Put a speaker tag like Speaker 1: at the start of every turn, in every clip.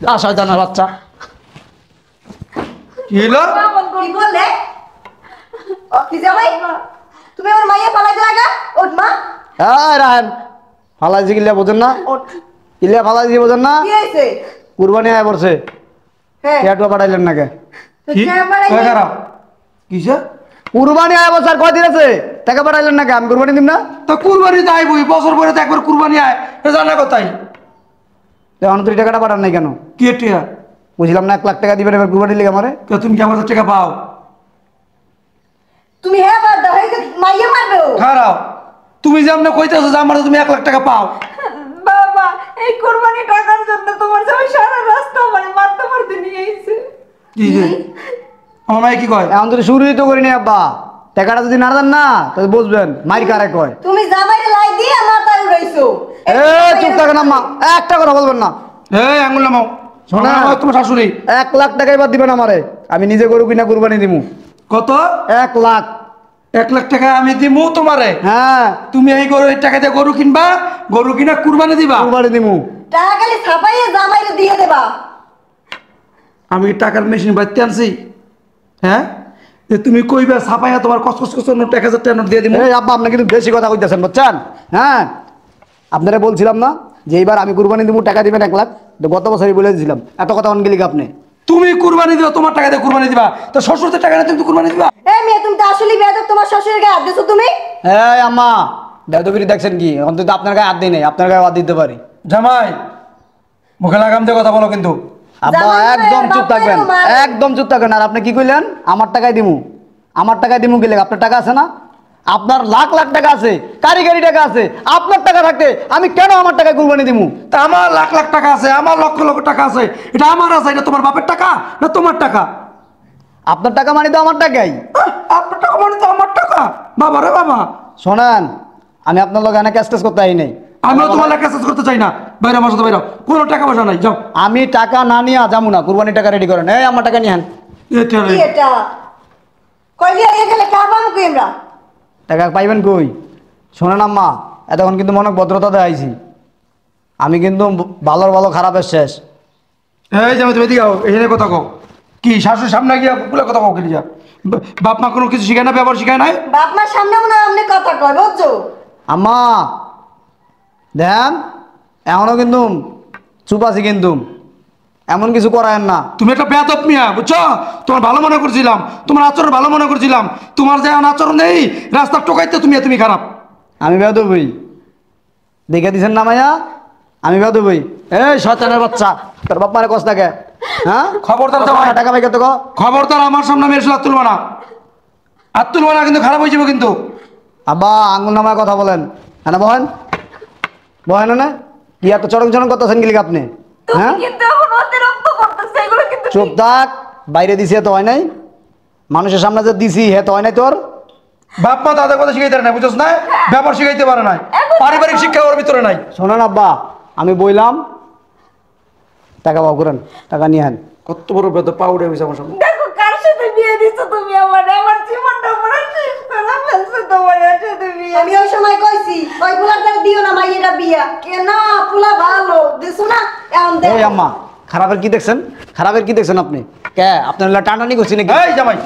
Speaker 1: যা শয়তানের বাচ্চা।
Speaker 2: কি হলো?
Speaker 3: কি বললে? কি জামাই তুমি আমার মাইয়া পালাই লাগা ওঠ মা।
Speaker 1: এই রাহেন ফালাইছি কিল্লা বোঝেন না?
Speaker 3: ওঠ।
Speaker 1: কিল্লা ফালাইছি বোঝেন না?
Speaker 3: কি হইছে?
Speaker 1: কুরবানি আয় পড়ছে,
Speaker 3: হ্যাঁ
Speaker 1: পেটুয়া পাঠাইলেন নাকি?
Speaker 3: তো
Speaker 2: কি
Speaker 3: জামাই
Speaker 2: কয় খারাপ কিসে?
Speaker 1: কুরবানি আয় বছর কয় দিন আছে, টাকা পাঠাইলেন নাকি? আমি কুরবানি দিম না?
Speaker 2: তো কুরবানি তো আইবই, বছর পরে তো একবার কুরবানি আয়, এটা জানা কথাই।
Speaker 1: এখন তুই টাকাটা পাঠান নাই কেন?
Speaker 2: কি এটা?
Speaker 1: বুঝলাম না, 1 লাখ টাকা দিবেন এবার কুরবানি লিগে আমারে?
Speaker 2: তো তুমি কি আমার টাকা পাও?
Speaker 3: তুমি হ্যাঁ বাদ দাও হইছে মাইয়া মারবে ও।
Speaker 2: খারাপ, তুমি যে আমনে কইতেছো যে আমার তুমি 1 লাখ টাকা পাও।
Speaker 3: বাবা এই কুরবানি টাকার জন্য তোমার জামাই সারা রাস্তা মানে মারতে মারতে নিয়ে আইছে।
Speaker 2: কি যে আমার মাই কি কয়?
Speaker 1: এখন তো শুরুই তো করিনি আব্বা, টাকাটা যদি না দেন না তাহলে বুঝবেন মাইর কারে কয়।
Speaker 3: তুমি জামাইরে লাই দিয়ে মাথায় উড়াইছো।
Speaker 1: এ চুপ থাকেন আম্মা, একটা কথা বলবেন না।
Speaker 2: এই আঙ্গুল নামাও।
Speaker 1: শোনা,
Speaker 2: তোমার শাশুড়ি
Speaker 1: 1 লাখ টাকা এবার দিবেন আমারে, আমি নিজে গরু কিনা কুরবানি দিমু।
Speaker 2: কত?
Speaker 1: 1 লাখ।
Speaker 2: 1 লাখ টাকা আমি দিমু তোমারে?
Speaker 1: হ্যাঁ
Speaker 2: তুমি এই গরু এই টাকা দিয়ে গরু কিনবা, গরু কিনা কুরবানি দিবা?
Speaker 1: কুরবানি দিমু।
Speaker 3: টাকা খালি ছাপাইয়ে জামাইরে দিয়ে দেবা।
Speaker 2: আমি কি টাকার মেশিন বাইতে আনছি? হ্যাঁ, যে তুমি কইবা ছাপাইয়া তোমার কস কস কস নোট 1000 টাকা নোট দিয়ে দিমু?
Speaker 1: এই আব্বা আপনি কিন্তু বেশি কথা কইতেছেন বুঝছেন? হ্যাঁ আপনারা বলছিলাম না যে এইবার আমি কুরবানি দিমু, টাকা দিবেন 1 লাখ, তো গত বছরই বলে দিয়েছিলাম, এত কথা অন গেলি আপনি?
Speaker 2: তুমি কুরবানি দিবা, তোমার টাকা দিয়ে কুরবানি দিবা, তো শ্বশুরদের টাকা দিয়ে তুমি কুরবানি দিবা?
Speaker 3: এই মেয়ে তুমি তো আসলে বেয়াদব, তোমার শ্বশুরের গায়ে হাত দিছো তুমি।
Speaker 1: এই আম্মা বেদগিরি দেখছেন কি? অন্তত আপনার গায়ে হাত দিই নাই, আপনার গায়ে হাত দিতে পারি।
Speaker 2: জামাই মুখে লাগাম দিয়ে কথা বলো কিন্তু।
Speaker 1: আব্বা
Speaker 3: জামাই
Speaker 1: একদম
Speaker 3: বাপের
Speaker 1: চুপ থাকবেন,
Speaker 3: মার।
Speaker 1: একদম চুপ থাকবেন। আর আপনি কি কইলেন? আমার টাকায় দিমু, আমার টাকায় দিমু গেলে আপনার টাকা আছে না? আপনার লাখ লাখ টাকা আছে, কারিগরি টাকা আছে, আপনার টাকা থাকতে আমি কেন আমার টাকায় কুরবানি দিমু?
Speaker 2: তা আমার লাখ লাখ টাকা আছে, আমার লক্ষ লক্ষ টাকা আছে, এটা আমার আছে, এটা তোমার বাপের টাকা না তোমার টাকা?
Speaker 1: আপনার টাকা মানে তো আমার টাকাই।
Speaker 2: আপনার টাকা মানে তো আমার টাকা। বাবা রে বাবা,
Speaker 1: শোনেন, আমি আপনার লোক এনে ক্যাশ ট্যাশ করতে আই নাই।
Speaker 2: আমিও তোমার লেখা শেষ করতে চাই না। বাইরে আমার সাথে বাইরে কোনো টাকা পয়সা নাই, যাও।
Speaker 1: আমি টাকা না নিয়ে যাবো না, কুরবানির টাকা রেডি করেন। এই আমার টাকা নিয়ে আন।
Speaker 2: এটা
Speaker 3: কি এটা কইলি আগে গেলে কাবাম কই আমরা।
Speaker 1: টাকা পাইবেন কই? শোনেন আম্মা, এতক্ষণ কিন্তু মনে ভদ্রতা দেখাইছি, আমি কিন্তু ভালোর ভালো খারাপের শেষ।
Speaker 2: এই যাবে তুমি এদিকে আও, এখানে কথা কও। কি শাশুড়ির সামনে গিয়া বলে কথা কও খেলি যা? বাপ মা কোনো কিছু শিখায় না, ব্যবহার শিখায় নাই?
Speaker 3: বাপ মার সামনে মনে হয় আপনি কথা কয় বুঝছো।
Speaker 1: আম্মা দেন, এখনো কিন্তু চুপ আছি, কিন্তু এমন কিছু করায়েন না।
Speaker 2: তুমি একটা বেয়াদব মিয়া, বুঝছো? তোমার ভালো মনে করছিলাম, তোমার আচরণ ভালো মনে করছিলাম, তোমার যে এখন আচরণ নেই, রাস্তা টোকাইতে তুমি খারাপ।
Speaker 1: আমি বেয়াদব হই, দেখে দিছেন না মাইয়া? আমি বেয়াদব হই। এই শয়তানের বাচ্চা, তোর বাপ মারে কষ্ট থাকে? হ্যাঁ
Speaker 2: খবরদার জামাই।
Speaker 1: টাকা পাই কত?
Speaker 2: খবরদার আমার সামনে আমি এসে হাত তুলবা না, হাত তুলবা না, কিন্তু খারাপ হয়ে যাবে কিন্তু।
Speaker 1: আব্বা আঙ্গুল নামায় কথা বলেন। হ্যাঁ বহেন, বহেন না কি এত চরম চরম করতেছেন গেলি আপনি? হ্যাঁ
Speaker 3: কিন্তু এখন অতিরিক্ত করতেছে এগুলো কিন্তু।
Speaker 1: চুপ থাক, বাইরে দিছি তো হয় নাই, মানুষের সামনে যে দিছি হে তো হয় নাই তোর।
Speaker 2: বাপ মা দাদা কথা শিখাইতে পারে না, বুঝছ না? ব্যবহার শিখাইতে পারে না, পারিবারিক শিক্ষা ওর ভিতরে নাই।
Speaker 1: শোনেন আব্বা, আমি বইলাম টাকা পাও করেন, টাকা নিয়ে আন।
Speaker 2: কত বড় বেদ পা উঠে গেছে আমার সামনে।
Speaker 3: দেখো কার সাথে বিয়ে দিছো তুমি আমার জীবনটা পুরো শেষ করে ফেলছো তোমার সাথে বিয়ে। আমি ওই সময় কইছি ওই পোলার দ্বারা দিও না মাইয়েরা বিয়া কেন পোলা ভালো দিছো না এখন
Speaker 1: এই
Speaker 3: দেখো।
Speaker 1: আম্মা খারাপের কি দেখছেন? খারাপের কি দেখছেন আপনি? কে আপনার টানাটানি করছি নাকি?
Speaker 2: এই জামাই,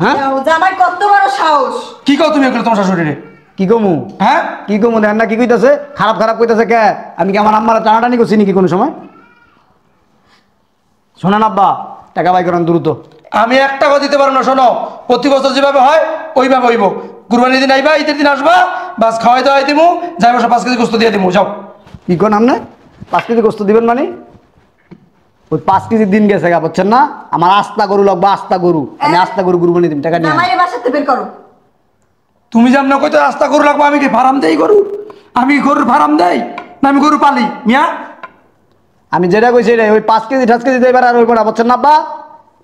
Speaker 1: হ্যাঁ
Speaker 3: জামাই কত বড় সাহস।
Speaker 2: কি কও তুমি এগুলো তোমার শাশুড়ি রে?
Speaker 1: কি কমু?
Speaker 2: হ্যাঁ,
Speaker 1: কি কমু দেন না? কি কইতাছে? খারাপ খারাপ কইতাছে কে? আমি কি আমার আম্মার টানাটানি করছি নাকি কোনো সময়? শোনেন আব্বা, টাকা বাই করেন দ্রুত।
Speaker 2: আমি একটা কথা দিতে পারবো না। শোনো, প্রতি বছর যেভাবে হয় ওইভাবে হইব। কুরবানির দিন আইবা, ঈদের দিন আসবা, বাস খাওয়াই দাওয়াই দিমু, যাই বসে 5 কেজি গোস্ত দিয়ে দিমু, যাও।
Speaker 1: কি কোন আপনি 5 কেজি গোস্ত দিবেন মানে? ওই 5 কেজির দিন গেছে গা, বুঝছেন না? আমার আস্তা গরু লাগবে, আস্তা গরু, আমি আস্তা গরু কুরবানি দিম, টাকা নিয়ে আন।
Speaker 3: জামাইরে বাসাতে বের করো।
Speaker 2: তুমি যেমন কইতো রাস্তা গরু লাগবো, আমি কি ফার্ম দেই গরু? আমি গরুর ফার্ম দেই না আমি গরু পালি মিয়া?
Speaker 1: আমি যেটা কইছি রে, ওই 5 কেজি 10 কেজি দেবার আর ওই পড়া, বুঝছেন না আব্বা?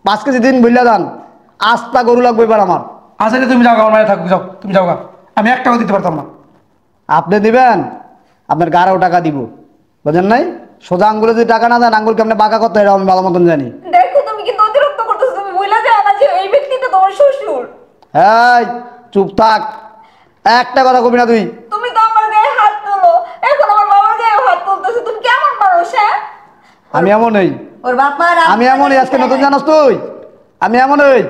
Speaker 1: 5 কেজি দিন বুঝলা দান, আস্তা গরু লাগবে এবার আমার।
Speaker 2: আসলে তুমি যাও গা, আমার মায়ের থাকবে, যাও তুমি যাও গা। আমি এক টাকা দিতে পারতাম না।
Speaker 1: আপনি দিবেন, আপনার গাড়াও টাকা দিব, বুঝেন নাই? সোজা আঙ্গুলে যদি টাকা না দেন, আঙ্গুল কেমনে বাঁকা করতে হয় এটা আমি ভালো মতন জানি।
Speaker 3: দেখো তুমি কিন্তু অতিরিক্ত করতেছো, তুমি ভুলে যাও না যে এই ব্যক্তিটা তোমার শ্বশুর।
Speaker 1: এই চুপ থাক, একটা কথা কবি না তুই।
Speaker 3: তুমি তো আমার গায়ে হাত তোলো, এখন আমার বাবার গায়ে হাত তুলতেছো, তুমি কেমন মানুষ? হ্যাঁ
Speaker 1: আমি এমন নই,
Speaker 3: ওর বাপ মা
Speaker 1: আমি এমনই আজকে নতুন জানাস তুই, আমি এমনই।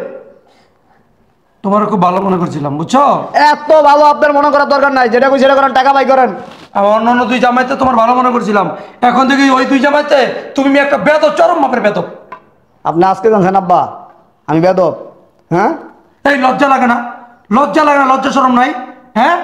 Speaker 2: তোমার খুব ভালো মনে করছিলাম, বুঝছো?
Speaker 1: এত ভালো আপনার মনে করার দরকার নাই, যেটা কই সেটা করেন, টাকা বাই করেন।
Speaker 2: আমি অন্য দুই জামাইতে তোমার ভালো মনে করছিলাম, এখন থেকে ওই দুই জামাইতে তুমি একটা বেদব, চরম মাপের বেদব।
Speaker 1: আপনি আজকে জানছেন আব্বা আমি বেদব? হ্যাঁ,
Speaker 2: এই লজ্জা লাগে না? লজ্জা লাগে না? লজ্জা শরম নাই? হ্যাঁ,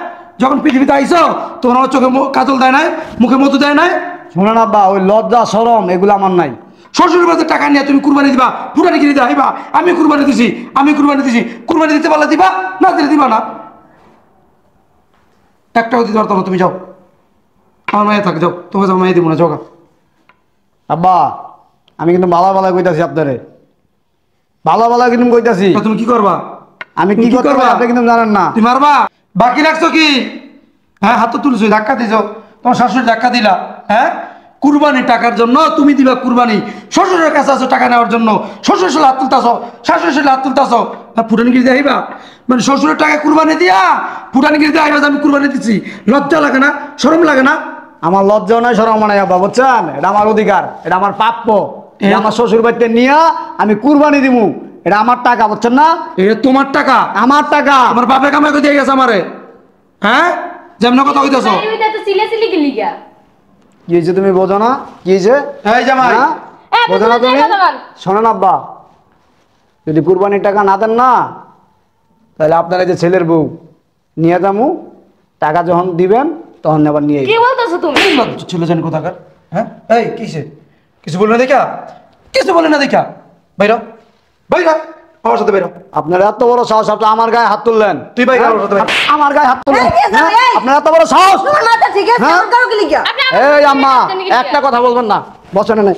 Speaker 2: যখন পৃথিবীতে আইছো তোমার আমার চোখে কাজল দেয় নাই, মুখে মধু দেয় নাই।
Speaker 1: শুনেন আব্বা, ওই লজ্জা শরম এগুলো আমার নাই।
Speaker 2: শ্বশুর বাড়িতে টাকা নিয়ে তুমি কুরবানি দিবা, পুরানি কিনে দিবা, হইবা আমি কুরবানি দিছি, আমি কুরবানি দিছি। কুরবানি দিতে পারলে দিবা, না দিলে দিবা না। একটাও দিতে পারতো না। তুমি যাও, আমার মায়ে থাকে, যাও। তোমাকে যাও, মায়ে দিব না, যাও গা।
Speaker 1: আব্বা আমি কিন্তু ভালো ভালো কইতাছি আপনারে, ভালো ভালো কিন্তু কইতাছি।
Speaker 2: তা তুমি কি করবা?
Speaker 1: আমি
Speaker 2: তুমি
Speaker 1: কি করবো আপনি কিন্তু জানেন না।
Speaker 2: তুমি মারবা? বাকি রাখছো কি? হ্যাঁ, হাত তো তুলছো, ধাক্কা দিছো, তোমার শাশুড়ি ধাক্কা দিলা। হ্যাঁ, কুরবানি টাকার জন্য তুমি দিবা কুরবানি, শ্বশুরের কাছে আছো টাকা নেওয়ার জন্য, শ্বশুরের সাথে হাত তুলতাছো, শাশুড়ির সাথে হাত তুলতাছো। ফুটানিগিরি দিয়ে আইবা, মানে শ্বশুরের টাকা কুরবানি দিয়া ফুটানিগিরি দিয়ে আইবা যে আমি কুরবানি দিচ্ছি। লজ্জা লাগে না? শরম লাগে না?
Speaker 1: আমার লজ্জাও নাই শরম নাই আব্বা, বুঝছেন? এটা আমার অধিকার, এটা আমার প্রাপ্য। এটা আমার শ্বশুর বাড়িতে নিয়ে আমি কুরবানি দিমু, এটা আমার টাকা, বুঝছেন না?
Speaker 2: এটা তোমার টাকা,
Speaker 1: আমার টাকা।
Speaker 2: আমার বাপে কামাই করে দিয়ে গেছে আমারে। হ্যাঁ, যেমন কথা কইতাছো।
Speaker 1: কি হয়েছে তুমি বোঝো না? কি হয়েছে?
Speaker 2: এই জামাই,
Speaker 1: হ্যাঁ? বোঝো না তুমি? শোনেন আব্বা, যদি কুরবানির টাকা না দেন না, তাহলে আপনার এই যে ছেলের বউ নিয়ে যামু, টাকা যখন দিবেন তখন আবার নিয়ে
Speaker 4: কি বলতেছো তুমি?
Speaker 2: এই লজ্জা ছিল জানি কোথাকার। হ্যাঁ, এই কিসে? কিছু বলে না দেখা, কিছু বলে না দেখা। বাইরা, বাইরা, আমার সাথে বাইরা।
Speaker 1: আপনার এত বড় সাহস, আপনি আমার গায়ে হাত তুললেন।
Speaker 2: তুই বাইরা,
Speaker 1: হ্যাঁ?
Speaker 2: আমার সাথে বাইরা।
Speaker 1: আমার গায়ে হাত তুললেন,
Speaker 3: এই, এই,
Speaker 1: হ্যাঁ?
Speaker 3: এই।
Speaker 1: আপনার এত বড় সাহস।
Speaker 3: তোমার মাথা ঠিক আছে?
Speaker 1: হ্যাঁ?
Speaker 3: আমার কারো কি লিখা?
Speaker 1: এই আম্মা, একটা কথা বলবেন না, বসেন না।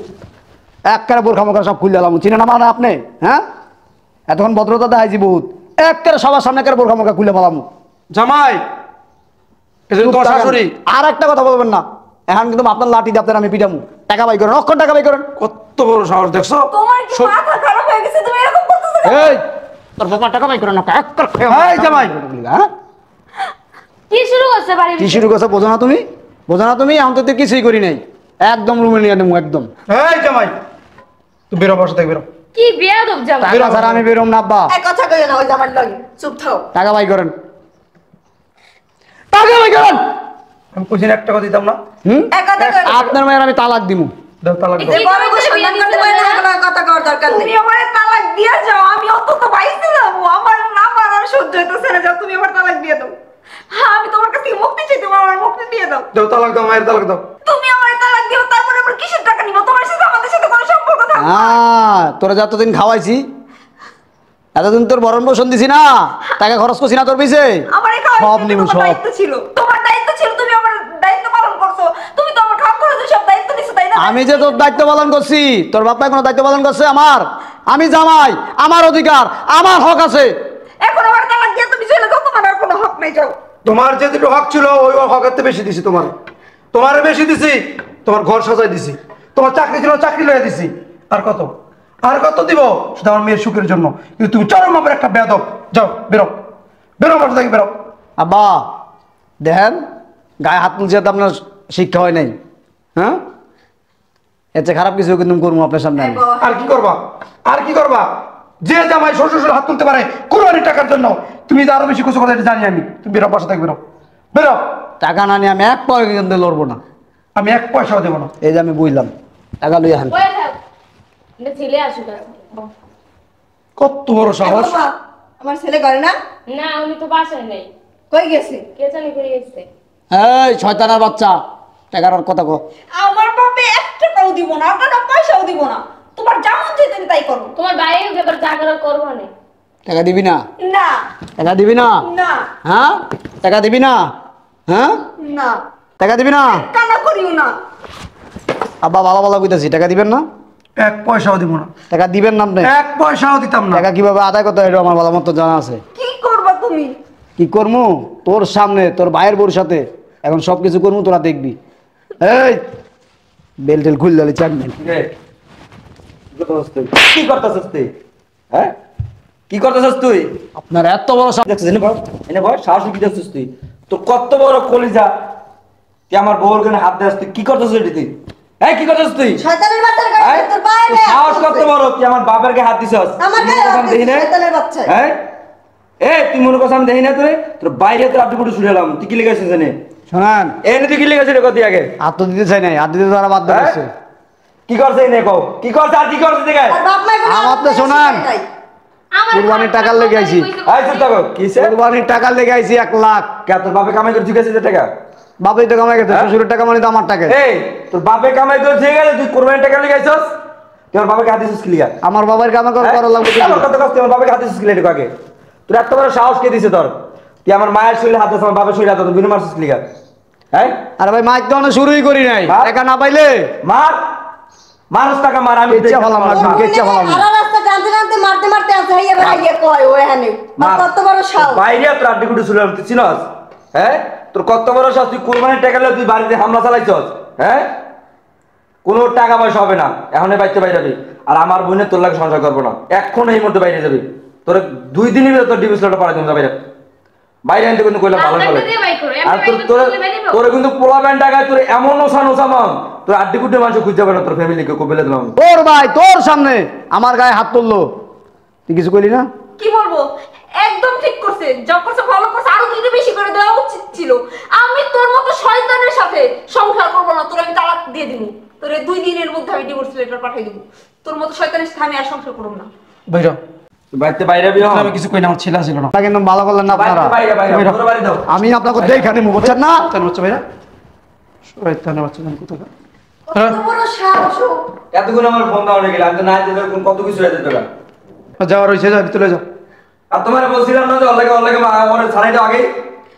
Speaker 1: একবারে বোরখা মোখা সব খুলে দিলাম, চিনে না মানে আপনি? হ্যাঁ, এতক্ষণ ভদ্রতা দেখাইছি বহুত, একবারে সবার সামনে একবারে বোরখা মোখা খুলে পেলাম।
Speaker 2: জামাই, এটা তোমার শাশুড়ি।
Speaker 1: আর একটা কথা বলবেন না, এখন কিন্তু আপনার লাঠি দিয়ে আপনার আমি পিটামু। টাকা বাই করেন, অক্ষণ টাকা বাই করেন।
Speaker 2: কত বড় সাহস দেখছো?
Speaker 3: তোমার কি মাথা খারাপ হয়ে গেছে? তুমি এরকম করতেছো কেন?
Speaker 1: এই তোর বাবা টাকা বাই করেন না, একবার খেয়ে
Speaker 2: এই জামাই।
Speaker 1: হ্যাঁ,
Speaker 4: কি শুরু করছে বাড়ির
Speaker 1: কি শুরু করছো? বোঝো না তুমি? বোঝো না তুমি? আমি তো কিছুই করি নাই, একদম রুমে নিয়ে নেবো একদম।
Speaker 2: এই জামাই, তুই বেরো, আমার সাথে বেরো।
Speaker 4: কি বেয়াদব জামা?
Speaker 1: টাকা ছাড়া আমি বেরোম না আব্বা।
Speaker 3: এই কথা কইও না, ওই জামার লগে চুপ থাও।
Speaker 1: টাকা বাই করেন, টাকা বাই করেন।
Speaker 2: আমি কইছি না একটা কথা দিতাম না?
Speaker 1: হুম,
Speaker 3: এই কথা কইও না।
Speaker 1: আপনার মায়ের আমি তালাক দিমু।
Speaker 2: দাও তালাক দাও।
Speaker 3: যে বড় বড় সম্মান করতে পারে না, এগুলো কথা কওয়ার দরকার নেই। তুমি আমারে তালাক দিয়া যাও, আমি অত তো বাইসে যাব। আমার না আর সহ্য হইতেছে না, যাও তুমি আমার তালাক দিয়ে দাও। হ্যাঁ, আমি তোমার কাছে মুক্তি চাই, তুমি আমার মুক্তি দিয়ে দাও।
Speaker 2: দাও তালাক দাও, মায়ের তালাক দাও।
Speaker 3: তুমি আমার তালাক দিও, তারপরে আমরা কিসের টাকা নিব? তোমার সাথে আমাদের সাথে কোনো সম্পর্ক থাকবে না।
Speaker 1: তোরা যতদিন খাওয়াইছি, এতদিন তোর ভরণ পোষণ দিছি না, টাকা খরচ করছি না তোর পিছে,
Speaker 3: আমার এই খাওয়া
Speaker 1: সব নিমু
Speaker 3: তোমার
Speaker 1: সব।
Speaker 3: দায়িত্ব ছিল, তোমার দায়িত্ব ছিল, তুমি আমার দায়িত্ব পালন করছো। তুমি তো আমার খাওয়া খরচের সব দায়িত্ব নিছো, তাই না?
Speaker 1: আমি যে তোর দায়িত্ব পালন করছি, তোর বাপ্পায় কোনো দায়িত্ব পালন করছে? আমার, আমি জামাই, আমার অধিকার, আমার হক আছে।
Speaker 3: এখন আমার তালাক দিয়ে তুমি চলে যাও, তোমার আর কোনো হক নাই, যাও।
Speaker 2: তোমার যে দুটো হক ছিল ওই হকের তো বেশি দিছি তোমার। তোমার বেশি দিছি, তোমার ঘর সাজাই দিছি, তোমার চাকরি ছিল চাকরি লয়ে দিছি। আর কত, আর কত দিব? সেটা আমার মেয়ের সুখের জন্য। কিন্তু তুমি চরম মাপের একটা বেয়াদব। যাও, বেরো, বেরো আমার থেকে, বেরো।
Speaker 1: আব্বা দেখেন, গায়ে হাত তুলছে তো আপনার শিক্ষা হয় নাই। হ্যাঁ, এর চেয়ে খারাপ কিছু কিন্তু করবো আপনার সামনে আমি।
Speaker 2: আর কি করবা? আর কি করবা? যে জামাই শ্বশুর হাত তুলতে পারে কুরবানির টাকার জন্য, তুমি আরো বেশি কিছু কথা এটা জানি আমি। তুমি বেরো, বাসা থেকে বেরো, বেরো।
Speaker 1: টাকা না নিয়ে আমি এক পয়সা কিন্তু লড়বো না।
Speaker 2: আমি এক পয়সাও দেবো না।
Speaker 1: এই যে আমি বুঝলাম, টাকা লইয়া হান।
Speaker 4: ওই থাক। এটা ছেলে আসুক আজকে।
Speaker 2: কত বড় সাহস!
Speaker 3: বাবা, আমার ছেলে করে না?
Speaker 4: না, উনি তো বাসায় নেই।
Speaker 3: কই গেছে?
Speaker 4: কে জানি করে গেছে।
Speaker 1: এই শয়তানের বাচ্চা, টাকার আর কথা কো।
Speaker 3: আমার বাপে 1 টাকাও দিব না, আপনারা পয়সাও দিব না। তোমার যেমন চাই তুমি তাই করো।
Speaker 4: তোমার বাইরে ব্যাপার যা করার করবো না।
Speaker 1: টাকা দিবি না?
Speaker 3: না,
Speaker 1: টাকা দিবি না?
Speaker 3: না,
Speaker 1: হ্যাঁ, টাকা দিবি না? হ্যাঁ,
Speaker 3: না,
Speaker 1: টাকা দিবি না?
Speaker 3: কান্না করিও না।
Speaker 1: আব্বা ভালো ভালো কইতাছি, টাকা দিবেন না?
Speaker 2: এক পয়সাও দিব না,
Speaker 1: টাকা দিবেন না আপনি?
Speaker 2: এক পয়সাও দিতাম না।
Speaker 1: টাকা কিভাবে আদায় করতে হয় এটা আমার ভালো মতো জানা আছে।
Speaker 3: কি করবা তুমি?
Speaker 1: কি করমু? তোর সামনে তোর ভাইয়ের বউর সাথে এখন সব কিছু করমু, তোরা দেখবি। এই বেল টেল খুল দিলে চাকবেন।
Speaker 5: কি করতেছিস তুই? হ্যাঁ, কি করতেছিস তুই?
Speaker 1: আপনার এত বড় সাহস!
Speaker 5: দেখছিস এনে বল, সাহস কি দেখছিস তুই? তোর কত বড় কলিজা, তুই আমার বউর গানে হাত দেস, তুই কি করতেছিস এটি? তুই এই কি করছিস তুই
Speaker 3: শয়তানের বাচ্চার গায়ে
Speaker 5: এই,
Speaker 3: তোর পায়ে
Speaker 5: তোর
Speaker 3: গায়ে
Speaker 5: সাহস করতে বড় তুই আমার বাপের গায়ে হাত দিছস
Speaker 3: আমার গায়ে হাত
Speaker 5: দেখি না
Speaker 3: দিছিস, শয়তানের বাচ্চা।
Speaker 5: হ্যাঁ এ তুই মনে করছ আমি দেখি না তোরে তোর বাইরে তোর আপনি পুরো শুনেলাম তুই কি লিখেছিস জানে
Speaker 1: শোনেন
Speaker 5: এনে তুই কি লিখেছিস রে কত আগে
Speaker 1: হাত তো দিতে চাই নাই, হাত দিতে তারা বাধ্য
Speaker 5: হ্যাঁ?
Speaker 1: করছে।
Speaker 5: কি করছে এনে কও কি করছে আর কি করছে দেখায়
Speaker 3: আর বাপ মায়ের কোনো
Speaker 1: আমার তো
Speaker 3: আত্মীয়
Speaker 1: শোনান।
Speaker 3: শিখায় নাই।
Speaker 4: আমার
Speaker 1: কুরবানির টাকার লেগে আইছি।
Speaker 5: এই চুপ থাকো কিসে
Speaker 1: কুরবানির টাকা লেগে আইছি 1 লাখ।
Speaker 5: কে তোর বাপে কামাই করে ঝুঁকেছে যে টাকা
Speaker 1: বাবাই তো কামাই গেছে,
Speaker 5: হ্যাঁ?
Speaker 1: শ্বশুরের টাকা মানে তো আমার টাকা।
Speaker 5: এই তোর বাপে কামাই করে ঠিক গেলে তুই কোরবানির টাকা লিয়ে আইছস তুই আমার বাবাকে হাত দিছিস ক্লিয়ার
Speaker 1: আমার বাবার কামে করা লাগবে কি?
Speaker 5: আমার কত কষ্ট আমার বাবাকে হাত দিছিস ক্লিয়ার আগে তোর এত বড় সাহস কে দিছে তোর তুই আমার মায়ের শরীরে হাত দিছিস আমার বাবার শরীরে হাত দিছিস বিনা মারছিস ক্লিয়ার হ্যাঁ
Speaker 1: আরে ভাই মাইক তো অনেক শুরুই করি নাই,
Speaker 5: মার।
Speaker 1: টাকা না পাইলে
Speaker 5: মার মানুষ টাকা মার আমি
Speaker 1: ইচ্ছা ভালাম না,
Speaker 5: মার।
Speaker 1: কেচ্ছা ভালাম না।
Speaker 3: সারা রাস্তা টানতে টানতে মারতে মারতে আছে হাইয়া হাইয়া কয় ও এখানে
Speaker 5: মার।
Speaker 3: কত বড় সাহস
Speaker 5: বাইরে তোর আড্ডি কুটি শুনলাম তুই চিনস হ্যাঁ তোর কত বড় সাহস তুই কোরবানির টাকা নিয়ে তুই বাড়িতে হামলা চালাইছস হ্যাঁ কোনো টাকা পয়সা হবে না এখনই বাইতে বাইরে যাবি আর আমার বোনের তোর লাগে সংসার করবো না এখন এই মধ্যে বাইরে যাবি তোর 2 দিনের ভিতরে তোর ডিভোর্স লেটার পাঠাই দিন বাইরে বাইরে আনতে কিন্তু কইলাম ভালো
Speaker 4: আপনাকে
Speaker 5: করে
Speaker 4: দিয়ে বাই করো,
Speaker 5: আর
Speaker 4: এমনি
Speaker 5: তোর
Speaker 4: বাই
Speaker 5: তোর
Speaker 4: করতে বাইরে দাও।
Speaker 5: তোর কিন্তু পোলা ব্যান্ড টাকায় তোর এমন ওসামান তোর আড্ডি কুটি মানুষ খুঁজে যাবে না তোর ফ্যামিলিকে কবিলে দিলাম
Speaker 1: তোর ভাই তোর সামনে আমার গায়ে হাত তুললো, তুই কিছু কইলি না?
Speaker 6: কি বলবো একদম ঠিক করছে যা করছে ভালো করছে আরো যদি বেশি করে দেওয়া উচিত ছিল আমি তোর মতো শয়তানের সাথে সংসার করবো না তোর আমি তালাক দিয়ে দিব তোর 2 দিনের মধ্যে আমি ডিভোর্স লেটার পাঠিয়ে দিব তোর মতো শয়তানের সাথে আমি আর সংসার করব না
Speaker 2: বাইরে
Speaker 5: বাড়িতে বাইরে বিয়ে
Speaker 2: আমি কিছু কই না আমার ছেলে ছিল না
Speaker 1: তা কিন্তু ভালো করলেন না আপনারা।
Speaker 5: বাইরে বাইরে
Speaker 2: বাইরে।
Speaker 5: তোর বাড়ি দাও
Speaker 1: আমি আপনাকে দেখানে মু বুঝছেন না?
Speaker 2: শয়তানের বাচ্চা ভাইরা শয়তানের বাচ্চা জানি কোথাকার
Speaker 3: কত বড় সাহস ও।
Speaker 5: এতক্ষণ আমার ফোন দেওয়া গেল আমি তো না যেতে কত কিছু হয়ে যেত না
Speaker 2: যাওয়ার হয়েছে যা ভিতরে যাও
Speaker 5: আর তোমার বলছিলাম না যে অল্লাগে আমার ছাড়াই দাও আগে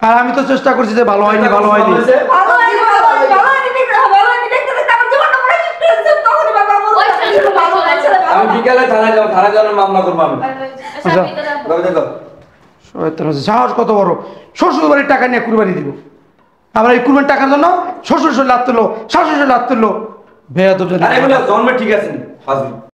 Speaker 2: আর আমি তো চেষ্টা করছি যে ভালো হয়নি ভালো হয়নি
Speaker 6: ভালো হয়নি, ভালো হয়নি, ভালো হয়নি, ভালো হয়নি, দেখতে দেখতে আমার জীবনটা পুরো টেনশন, তখনই বাবা বলছে,
Speaker 4: ওই ছেলে
Speaker 6: ভালো হয়েছে,
Speaker 5: আমি বিকালে থানায় যাবো থানায় যাওয়ার মামলা করবো আমি
Speaker 4: আচ্ছা, ভিতরে আসো।
Speaker 5: তবে দেখো
Speaker 2: শয়তান হচ্ছে সাহস কত বড় শ্বশুর বাড়ির টাকা নিয়ে কুরবানি দিব আমরা এই কুরবানির টাকার জন্য শ্বশুর শরীর লাভ তুললো শাশুড়ি শরীর লাভ তুললো বেয়াদব জানি
Speaker 5: আরে এগুলো জন্মে ঠিক আছে হাজবেন্ড